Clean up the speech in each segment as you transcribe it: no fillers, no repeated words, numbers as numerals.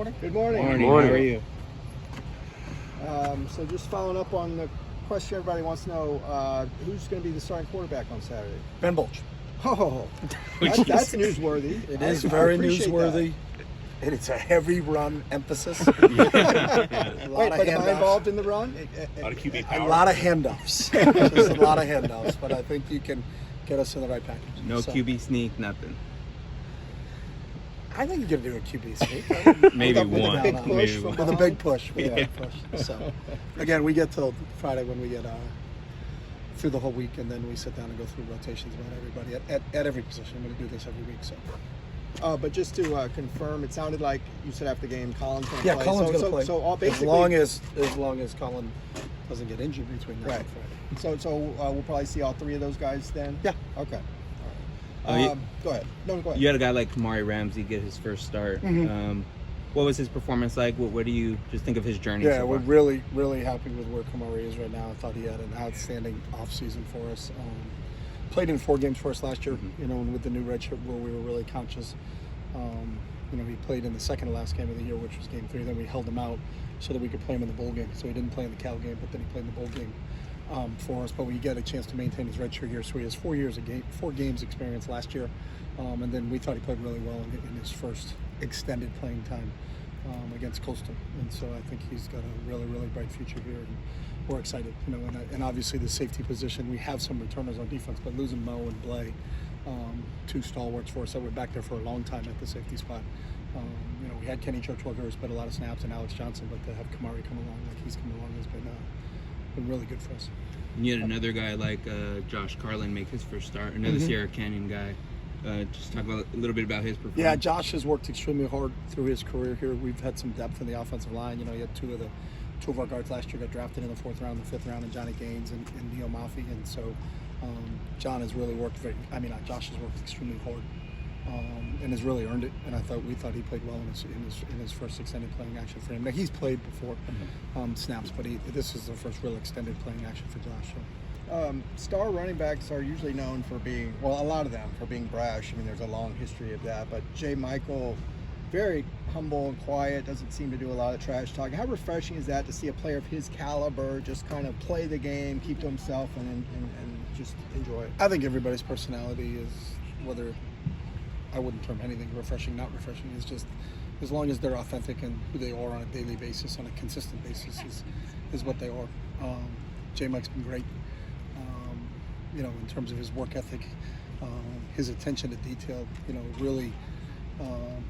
everybody. Good morning. Morning. Morning. How are you? So just following up on the question everybody wants to know, who's going to be the starting quarterback on Saturday? Ben Bolch. Oh, that's newsworthy. It is I very appreciate newsworthy. And it's a heavy run emphasis. Wait, but am I involved in the run? A lot of QB A power. lot of handoffs. Just a lot of handoffs. But I think you can get us in the right package. No QB sneak, nothing. I think you can do a QB sneak. Maybe With a one. big push Maybe from one. With a big push. With a Yeah. big push. So, again, we get till Friday when we get through the whole week, and then we sit down and go through rotations about everybody at every position. I'm going to do this every week. So. But just to confirm, it sounded like you said after the game, Colin's going to Yeah, play. Colin's going to play. So all basically, as long as Carlin doesn't get injured between now right. and Friday. So we'll probably see all three of those guys then. Yeah. Okay. Oh, All you- right. Go ahead. No, go ahead. You had a guy like Kamari Ramsey get his first start. Mhm. What was his performance like? What do you just think of his journey? Yeah, so we're far? really, really happy with where Kamari is right now. I thought he had an outstanding offseason for us. Played in 4 games for us last year, and with the new red shirt rule, we were really conscious. He played in the second to last game of the year, which was game 3. Then we held him out so that we could play him in the bowl game. So he didn't play in the Cal game, but then he played in the bowl game for us. But we get a chance to maintain his red shirt here. So he has 4 games experience last year. And then we thought he played really well in his first extended playing time against Coastal. And so I think he's got a really, really bright future here. And we're excited, and obviously the safety position, we have some returners on defense, but losing Mo and Blay, 2 stalwarts for us that were back there for a long time at the safety spot. We had Kenny Churchwalker, who's played a lot of snaps, and Alex Johnson, but to have Kamari come along like he's come along has been really good for us. And you had another guy like Josh Carlin make his first start. Another Sierra Canyon guy. Just talk a little bit about his performance. Yeah, Josh has worked extremely hard through his career here. We've had some depth in the offensive line. He had two of our guards last year got drafted in the 4th round, the 5th round, and Johnny Gaines and Neo Mafi. And so Josh has worked extremely hard and has really earned it. And we thought he played well in his first extended playing action for him. Now he's played before snaps, but this is the first real extended playing action for Josh. So. Star running backs are usually known for being, a lot of them for being brash. I mean, there's a long history of that. But J. Michael, very humble and quiet, doesn't seem to do a lot of trash talking. How refreshing is that to see a player of his caliber just kind of play the game, keep to himself, and just enjoy it? I think everybody's personality is, whether I wouldn't term anything refreshing, not refreshing, is just as long as they're authentic and who they are on a daily basis, on a consistent basis, is what they are. J. Mike's been great. In terms of his work ethic, his attention to detail, really,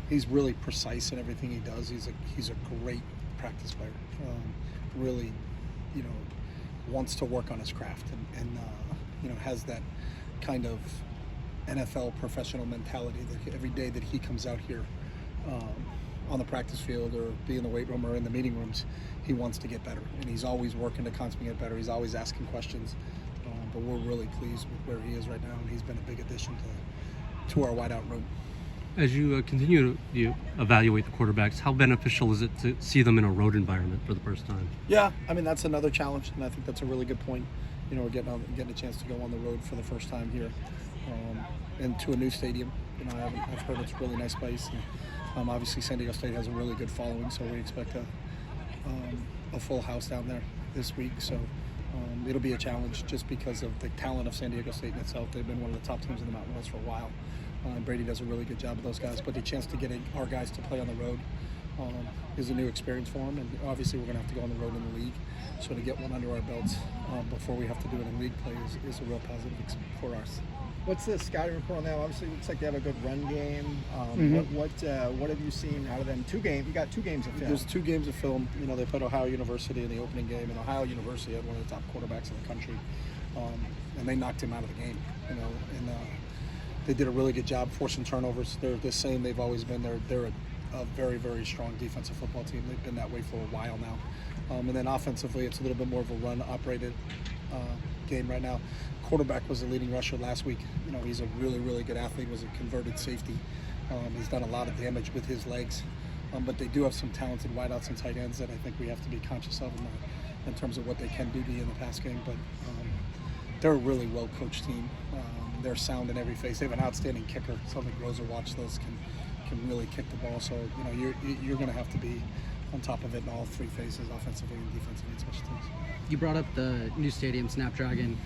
he's really precise in everything he does. He's a great practice player. Really, wants to work on his craft and has that kind of NFL professional mentality that every day that he comes out here on the practice field or be in the weight room or in the meeting rooms, he wants to get better, and he's always working to constantly get better. He's always asking questions. But we're really pleased with where he is right now, and he's been a big addition to our wideout room. As you continue to evaluate the quarterbacks, how beneficial is it to see them in a road environment for the first time? Yeah, that's another challenge, and I think that's a really good point. We're getting a chance to go on the road for the first time here, and to a new stadium. I've heard it's a really nice place, and obviously San Diego State has a really good following, so we expect a full house down there this week. So. It'll be a challenge just because of the talent of San Diego State in itself. They've been one of the top teams in the Mountain West for a while. Brady does a really good job with those guys, but the chance to get our guys to play on the road is a new experience for them, and obviously we're going to have to go on the road in the league. So to get one under our belts before we have to do it in league play is a real positive for us. What's the scouting report on that? Obviously, it looks like they have a good run game. What have you seen out of them? 2 games. You got 2 games of film. There's 2 games of film. They played Ohio University in the opening game, and Ohio University had one of the top quarterbacks in the country, and they knocked him out of the game. And they did a really good job forcing turnovers. They're the same they've always been. They're a very, very strong defensive football team. They've been that way for a while now. And then offensively, it's a little bit more of a run-operated game right now. Quarterback was the leading rusher last week. He's a really, really good athlete, was a converted safety. He's done a lot of damage with his legs. But they do have some talented wideouts and tight ends that I think we have to be conscious of in terms of what they can do to you in the pass game. But they're a really well-coached team. They're sound in every phase. They have an outstanding kicker. Something Rosa watched those can really kick the ball. So you're going to have to be on top of it in all three phases, offensively and defensively and special teams. You brought up the new stadium, Snapdragon.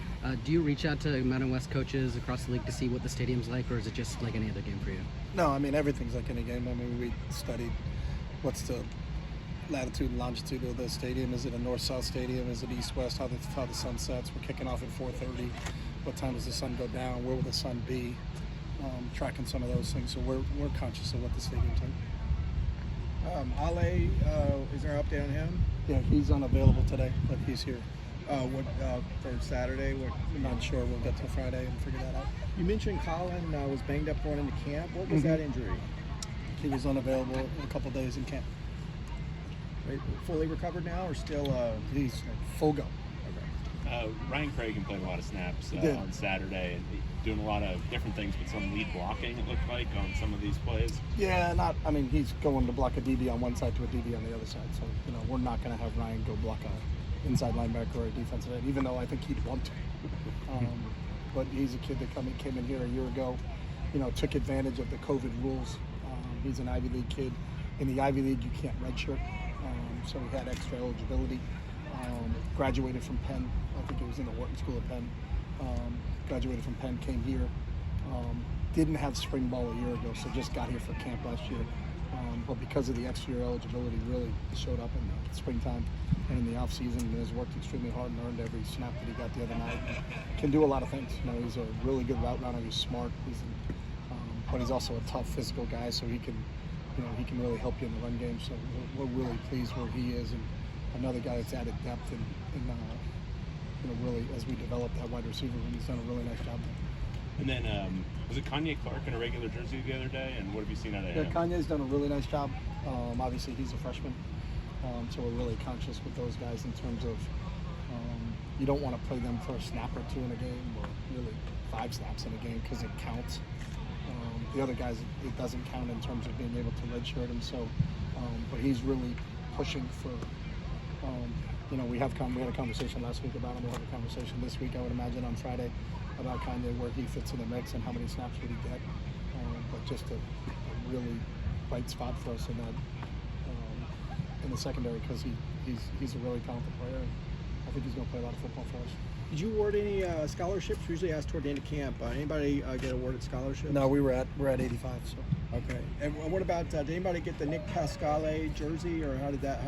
Do you reach out to Mountain West coaches across the league to see what the stadium's like, or is it just like any other game for you? No, I mean, everything's like any game. I mean, we studied what's the latitude and longitude of the stadium. Is it a north-south stadium? Is it east-west? How the sun sets? We're kicking off at 4:30. What time does the sun go down? Where will the sun be? Tracking some of those things. So we're conscious of what the stadium's like. Ale, is there an update on him? Yeah, he's unavailable today, but he's here. For Saturday? I'm not sure. We'll get to Friday and figure that out. You mentioned Carlin was banged up going into camp. What was that injury? He was unavailable in a couple days in camp. Wait, fully recovered now, or still? He's full go. Ryan Cragen played a lot of snaps on Saturday and doing a lot of different things, but some lead blocking, it looked like, on some of these plays. Yeah, he's going to block a DB on one side to a DB on the other side. So, we're not going to have Ryan go block a inside linebacker or a defensive end, even though I think he'd want to. But he's a kid that came in here a year ago, took advantage of the COVID rules. He's an Ivy League kid. In the Ivy League, you can't redshirt. So he had extra eligibility. Graduated from Penn. I think it was in the Wharton School of Penn. Graduated from Penn, came here. Didn't have spring ball a year ago, so just got here for camp last year. But because of the extra year eligibility, really showed up in the springtime and in the off season, and has worked extremely hard and earned every snap that he got the other night. Can do a lot of things. He's a really good route runner. He's smart. But he's also a tough physical guy, so he can really help you in the run game. So we're really pleased where he is, and another guy that's added depth and really as we develop that wide receiver room, he's done a really nice job there. And then, was it Kanye Clark in a regular jersey the other day? And what have you seen out of him? Yeah, Kanye's done a really nice job. Obviously, he's a freshman, so we're really conscious with those guys in terms of you don't want to play them for a snap or two in a game, or really 5 snaps in a game, because it counts. The other guys, it doesn't count in terms of being able to redshirt him. So, but he's really pushing for. We had a conversation last week about him. We'll have a conversation this week, I would imagine, on Friday, about kind of where he fits in the mix and how many snaps would he get. But just a really bright spot for us in the secondary, because he's a really talented player. And I think he's going to play a lot of football for us. Did you award any scholarships? Usually asked toward the end of camp. Anybody get awarded scholarships? No, we're at 85. So. Okay. And what about, did anybody get the Nick Pasquale jersey, or how did that?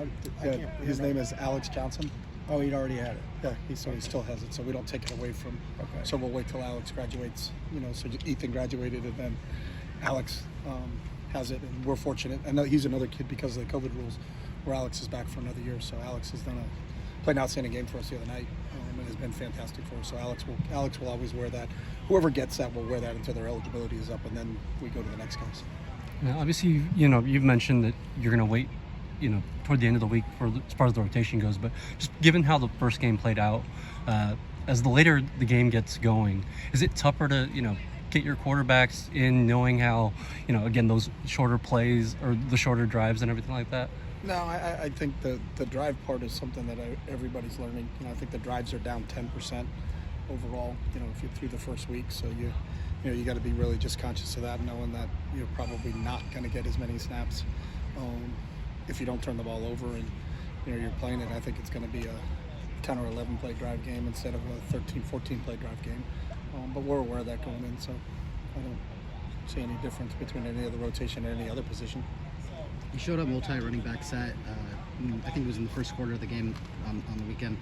His name is Alex Johnson. Oh, he'd already had it. Yeah, he still has it, so we don't take it away from. Okay. So we'll wait till Alex graduates. So Ethan graduated, and then Alex has it, and we're fortunate. And he's another kid because of the COVID rules, where Alex is back for another year. So Alex has played an outstanding game for us the other night, and has been fantastic for us. So Alex will always wear that. Whoever gets that will wear that until their eligibility is up, and then we go to the next guys. Now, obviously, you've mentioned that you're going to wait, toward the end of the week as far as the rotation goes. But just given how the first game played out, as the later the game gets going, is it tougher to, get your quarterbacks in, knowing how, again, those shorter plays or the shorter drives and everything like that? No, I think the drive part is something that everybody's learning. I think the drives are down 10% overall, if you're through the first week. So you got to be really just conscious of that, knowing that you're probably not going to get as many snaps if you don't turn the ball over and you're playing it. I think it's going to be a 10 or 11 play drive game instead of a 13, 14 play drive game. But we're aware of that going in, so I don't see any difference between any other rotation or any other position. You showed up multi-running back set. I think it was in the first quarter of the game on the weekend.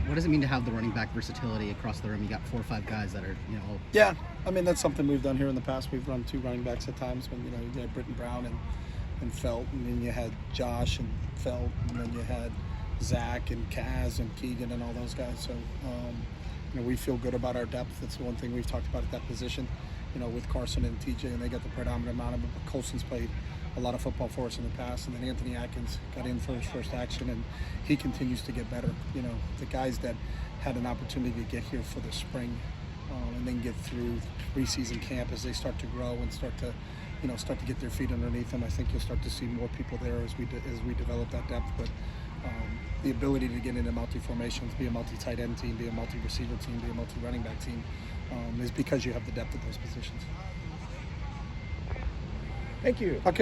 What does it mean to have the running back versatility across the room? You got 4 or 5 guys that are, all... Yeah, I mean, that's something we've done here in the past. We've run 2 running backs at times when, you had Britton Brown and Felt, and then you had Josh and Felt, and then you had Zach and Kaz and Keegan and all those guys. So, we feel good about our depth. That's the one thing we've talked about at that position, with Carson and TJ, and they got the predominant amount of it. But Colson's played a lot of football for us in the past, and then Anthony Atkins got in for his first action, and he continues to get better. The guys that had an opportunity to get here for the spring and then get through preseason camp, as they start to grow and start to get their feet underneath them, I think you'll start to see more people there as we develop that depth. But the ability to get into multi-formations, be a multi-tight end team, be a multi-receiver team, be a multi-running back team is because you have the depth at those positions. Thank you. Okay.